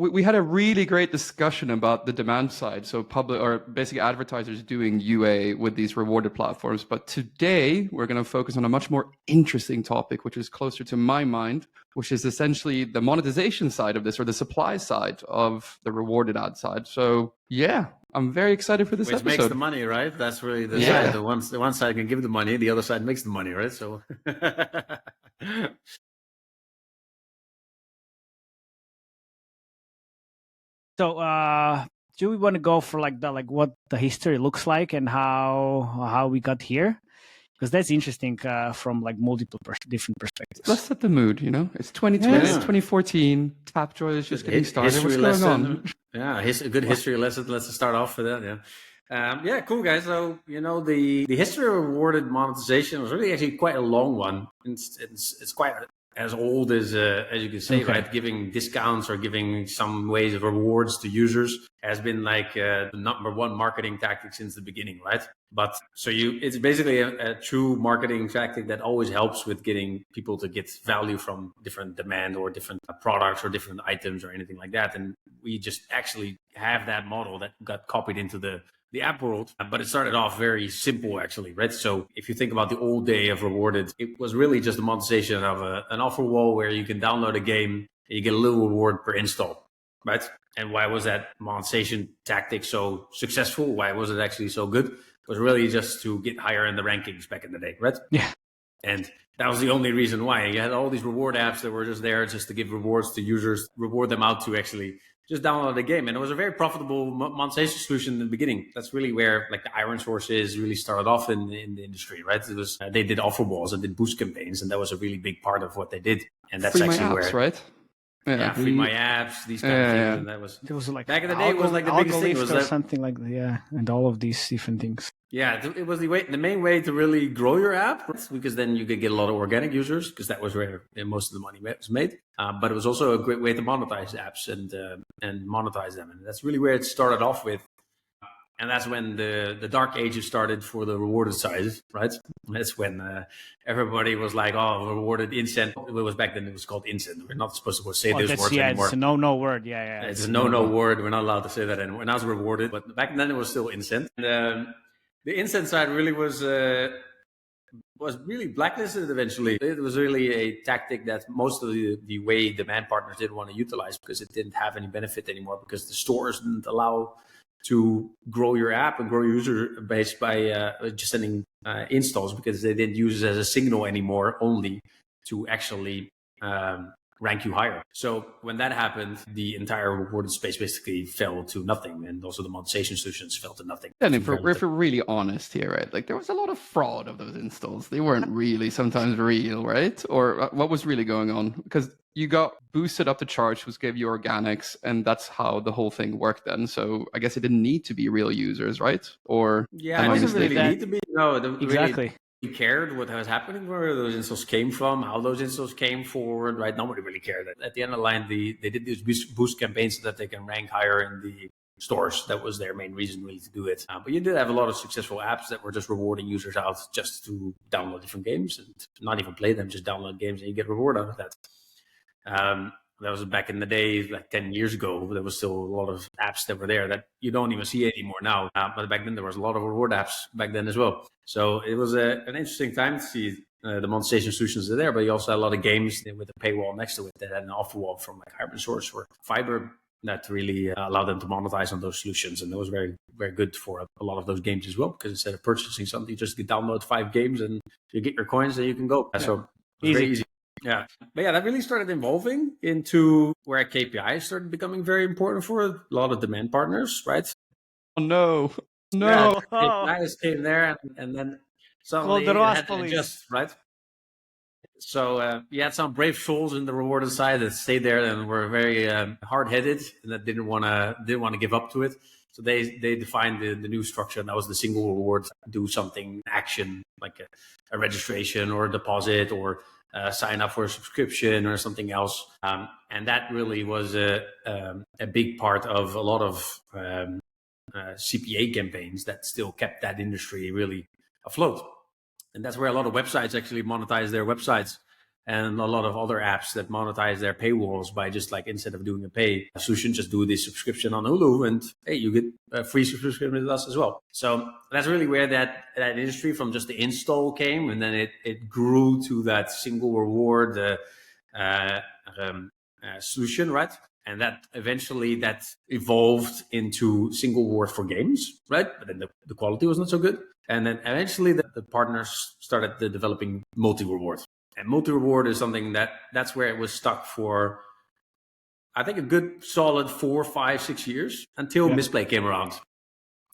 we had a really great discussion about the demand side. So public or basically advertisers doing UA with these rewarded platforms. But today we're going to focus on a much more interesting topic, which is closer to my mind, which is essentially the monetization side of this, or the supply side of the rewarded ad side. So yeah, I'm very excited for this Which episode. makes the money, right? That's really the side. The one side can give the money, the other side makes the money, right? So So do we want to go for like what the history looks like and how we got here? Because that's interesting from like multiple different perspectives. Let's set the mood, you know? It's 2020, it's 2014. Tapjoy is just getting started. What's going on? Yeah, a good history lesson. Let's start off with that, yeah. Cool, guys. So, you know, the history of rewarded monetization was really actually quite a long one. It's quite as old as you can say, right? Giving discounts or giving some ways of rewards to users has been like the number one marketing tactic since the beginning, right? But so it's basically a true marketing tactic that always helps with getting people to get value from different demand or different products or different items or anything like that. And we just actually have that model that got copied into the app world, but it started off very simple actually, right? So if you think about the old day of rewarded, it was really just a monetization of an offer wall where you can download a game and you get a little reward per install, right? And why was that monetization tactic so successful? Why was it actually so good? It was really just to get higher in the rankings back in the day, right? Yeah. And that was the only reason why. You had all these reward apps that were just there just to give rewards to users, reward them out to actually just download the game. And it was a very profitable monetization solution in the beginning. That's really where like the IronSource really started off in the industry, right? It was they did offer walls and did boost campaigns, and that was a really big part of what they did. And that's Free actually my apps, where, right? Yeah, free my apps, these kind of things. And that was like back in the day. It was like the biggest thing was or something like and all of these different things. Yeah, it was the main way to really grow your app, because then you could get a lot of organic users, because that was where most of the money was made. But it was also a great way to monetize apps and monetize them. And that's really where it started off with. And that's when the dark ages started for the rewarded side, right? That's when everybody was like, oh, rewarded incent. It was back then, it was called incent. We're not supposed to say those words anymore. It's a no word. Yeah. It's a no word. We're not allowed to say that anymore. Now it's rewarded. But back then it was still incent. And, the incent side really was really blacklisted eventually. It was really a tactic that most of the way demand partners didn't want to utilize, because it didn't have any benefit anymore, because the stores didn't allow to grow your app and grow your user base by just sending installs, because they didn't use it as a signal anymore, only to actually rank you higher. So when that happened, the entire rewarded space basically fell to nothing, and also the monetization solutions fell to nothing. And if we're really honest here, right, like there was a lot of fraud of those installs. They weren't really sometimes real, right? Or what was really going on? Because you got boosted up the charts, which gave you organics, and that's how the whole thing worked then. So I guess it didn't need to be real users, right? Or yeah, it doesn't really need to be. No, exactly. Really, cared what was happening, where those installs came from, how those installs came forward, right? Nobody really cared. At the end of the line, they did these boost campaigns so that they can rank higher in the stores. That was their main reason really to do it. But you did have a lot of successful apps that were just rewarding users out just to download different games and not even play them, just download games and you get reward out of that. That was back in the day, like 10 years ago. There was still a lot of apps that were there that you don't even see anymore now. But back then, there was a lot of reward apps back then as well. So it was an interesting time to see the monetization solutions are there. But you also had a lot of games with a paywall next to it that had an offer wall from like IronSource or Fiber that really allowed them to monetize on those solutions. And that was very, very good for a lot of those games as well, because instead of purchasing something, you just could download 5 games and you get your coins and you can go. Yeah. So it was very easy. Yeah. But yeah, that really started evolving into where KPIs started becoming very important for a lot of demand partners, right? Oh, no. No. Yeah, KPIs came there and then suddenly you had to adjust, right? So you had some brave souls in the rewarded side that stayed there and were very hard-headed and that didn't want to give up to it. So they defined the new structure, and that was the single reward. Do something, action, like a registration or a deposit or sign up for a subscription or something else. And that really was a big part of a lot of CPA campaigns that still kept that industry really afloat. And that's where a lot of websites actually monetize their websites and a lot of other apps that monetize their paywalls by just like, instead of doing a pay solution, just do this subscription on Hulu, and hey, you get a free subscription with us as well. So that's really where that industry from just the install came, and then it grew to that single reward solution, right? And that eventually that evolved into single reward for games, right? But then the quality was not so good. And then eventually the partners started developing multi-reward. And multi-reward is something that's where it was stuck for, I think, a good solid 4, 5, 6 years until Misplay came around.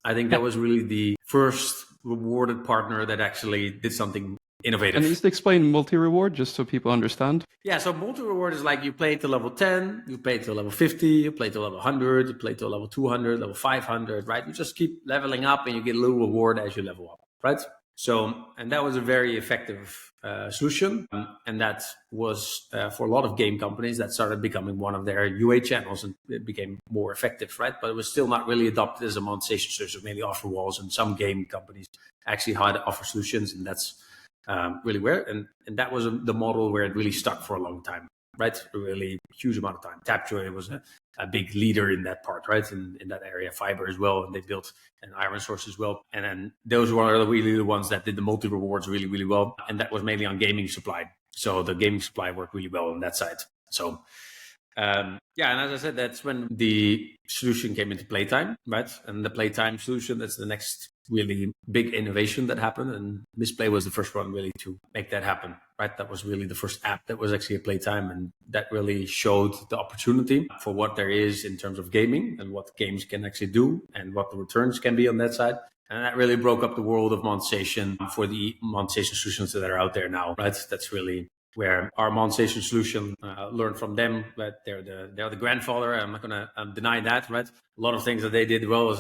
I think that was really the first rewarded partner that actually did something innovative. And just explain multi-reward just so people understand. Yeah, so multi-reward is like you play to level 10, you play to level 50, you play to level 100, you play to level 200, level 500, right? You just keep leveling up and you get a little reward as you level up, right? So, and that was a very effective solution. And that was for a lot of game companies that started becoming one of their UA channels, and it became more effective, right? But it was still not really adopted as a monetization solution, mainly offer walls, and some game companies actually had offer solutions, and that's really where, and that was the model where it really stuck for a long time, right? A really huge amount of time. Tapjoy was a big leader in that part, right? In that area, Fiber as well, and they built an IronSource as well. And then those were really the ones that did the multi-rewards really, really well. And that was mainly on gaming supply. So the gaming supply worked really well on that side. So and as I said, that's when the solution came into Playtime, right? And the Playtime solution, that's the next really big innovation that happened. And Misplay was the first one really to make that happen, right? That was really the first app that was actually a Playtime. And that really showed the opportunity for what there is in terms of gaming and what games can actually do and what the returns can be on that side. And that really broke up the world of monetization for the monetization solutions that are out there now, right? That's really where our monetization solution learned from them, that they're the grandfather. I'm not going to deny that, right? A lot of things that they did well is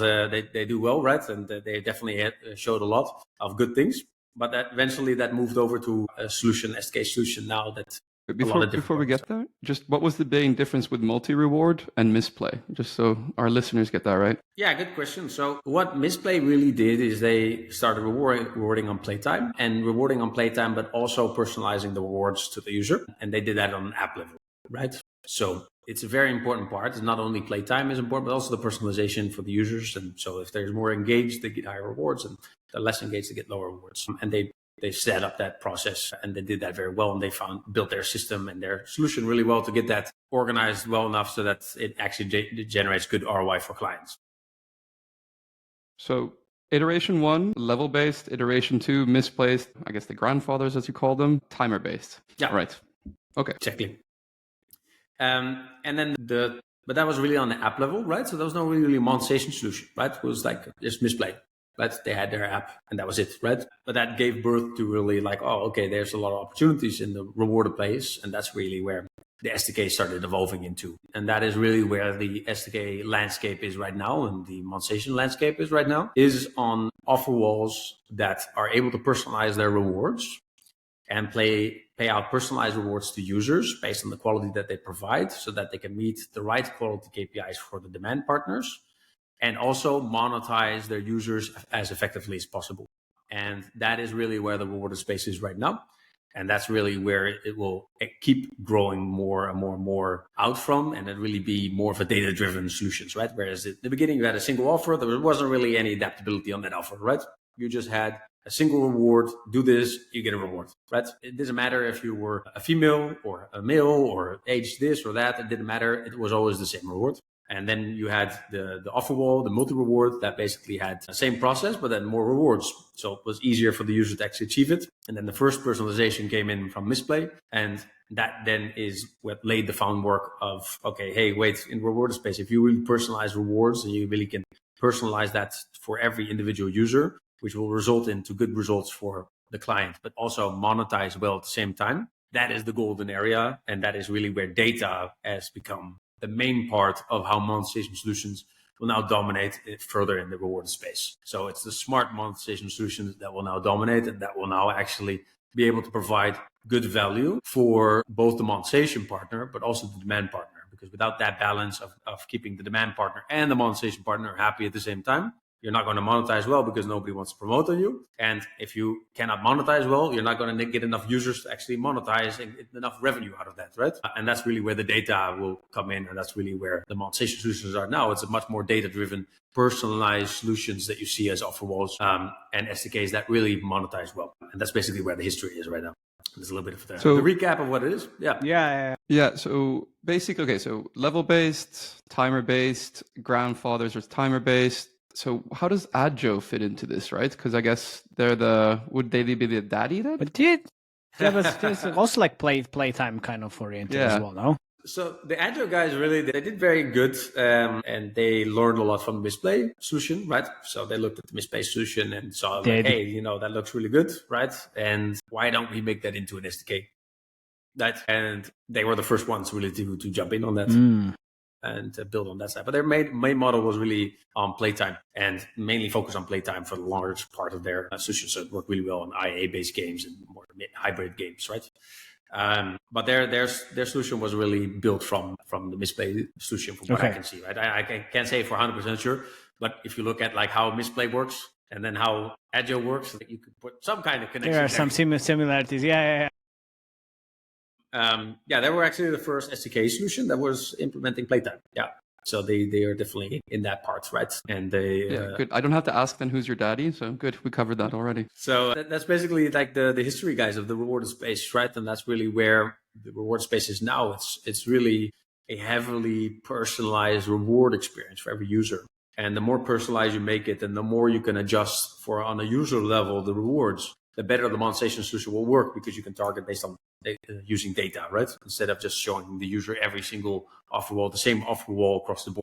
they do well, right? And they definitely showed a lot of good things. But that eventually that moved over to a solution, SDK solution now that. Before we get there, just what was the main difference with multi-reward and Misplay? Just so our listeners get that right. Yeah, good question. So what Misplay really did is they started rewarding on Playtime and rewarding on Playtime, but also personalizing the rewards to the user. And they did that on an app level, right? So it's a very important part. It's not only Playtime is important, but also the personalization for the users. And so if there's more engaged, they get higher rewards, and the less engaged, they get lower rewards. And they set up that process, and they did that very well, and they built their system and their solution really well to get that organized well enough so that it actually generates good ROI for clients. So iteration 1, level-based. Iteration 2, misplaced. I guess the grandfathers, as you call them, timer-based. Yeah. Right. Okay. Exactly. And then but that was really on the app level, right? So there was no really monetization solution, right? It was like just Misplay. Right? They had their app and that was it, right? But that gave birth to really like, oh, okay, there's a lot of opportunities in the rewarded place. And that's really where the SDK started evolving into. And that is really where the SDK landscape is right now, and the monetization landscape is right now, is on offer walls that are able to personalize their rewards and pay out personalized rewards to users based on the quality that they provide, so that they can meet the right quality KPIs for the demand partners, and also monetize their users as effectively as possible. And that is really where the rewarded space is right now. And that's really where it will keep growing more and more and more out from, and it really be more of a data-driven solutions, right? Whereas at the beginning you had a single offer, there wasn't really any adaptability on that offer, right? You just had a single reward, do this, you get a reward, right? It doesn't matter if you were a female or a male or age this or that, it didn't matter. It was always the same reward. And then you had the offer wall, the multi-reward, that basically had the same process, but then more rewards. So it was easier for the user to actually achieve it. And then the first personalization came in from Misplay. And that then is what laid the groundwork of, okay, hey, wait, in reward space, if you really personalize rewards and you really can personalize that for every individual user, which will result into good results for the client, but also monetize well at the same time, that is the golden area. And that is really where data has become the main part of how monetization solutions will now dominate it further in the reward space. So it's the smart monetization solutions that will now dominate, and that will now actually be able to provide good value for both the monetization partner, but also the demand partner. Because without that balance of keeping the demand partner and the monetization partner happy at the same time, you're not going to monetize well because nobody wants to promote on you. And if you cannot monetize well, you're not going to get enough users to actually monetize and get enough revenue out of that, right? And that's really where the data will come in. And that's really where the monetization solutions are now. It's a much more data-driven, personalized solutions that you see as offer walls and SDKs that really monetize well. And that's basically where the history is right now. There's a little bit of the recap of what it is. Yeah. So basically, okay, so level-based, timer-based, grandfathers or timer-based. So how does Adjo fit into this, right? Because I guess would they be the daddy then? But there's also like playtime kind of oriented as well, no? So the Agile guys really, they did very good and they learned a lot from the Misplay solution, right? So they looked at the Misplay solution and saw like, hey, that looks really good, right? And why don't we make that into an SDK? Right? And they were the first ones really to jump in on that and build on that side. But their main model was really on playtime and mainly focused on playtime for the large part of their solution. So it worked really well on IA-based games and more hybrid games, right? But their solution was really built from the Misplay solution, from what I can see. Right, I can't say for 100% sure, but if you look at like how Misplay works and then how Agile works, you could put some kind of connection. There are some similarities. Yeah. They were actually the first SDK solution that was implementing playtime. Yeah. So they are definitely in that part, right? And they good. I don't have to ask then who's your daddy. So good, we covered that already. So that's basically like the history, guys, of the rewarded space, right? And that's really where the reward space is now. It's really a heavily personalized reward experience for every user. And the more personalized you make it, and the more you can adjust for on a user level the rewards, the better the monetization solution will work because you can target based on using data, right? Instead of just showing the user every single offer wall, the same offer wall across the board.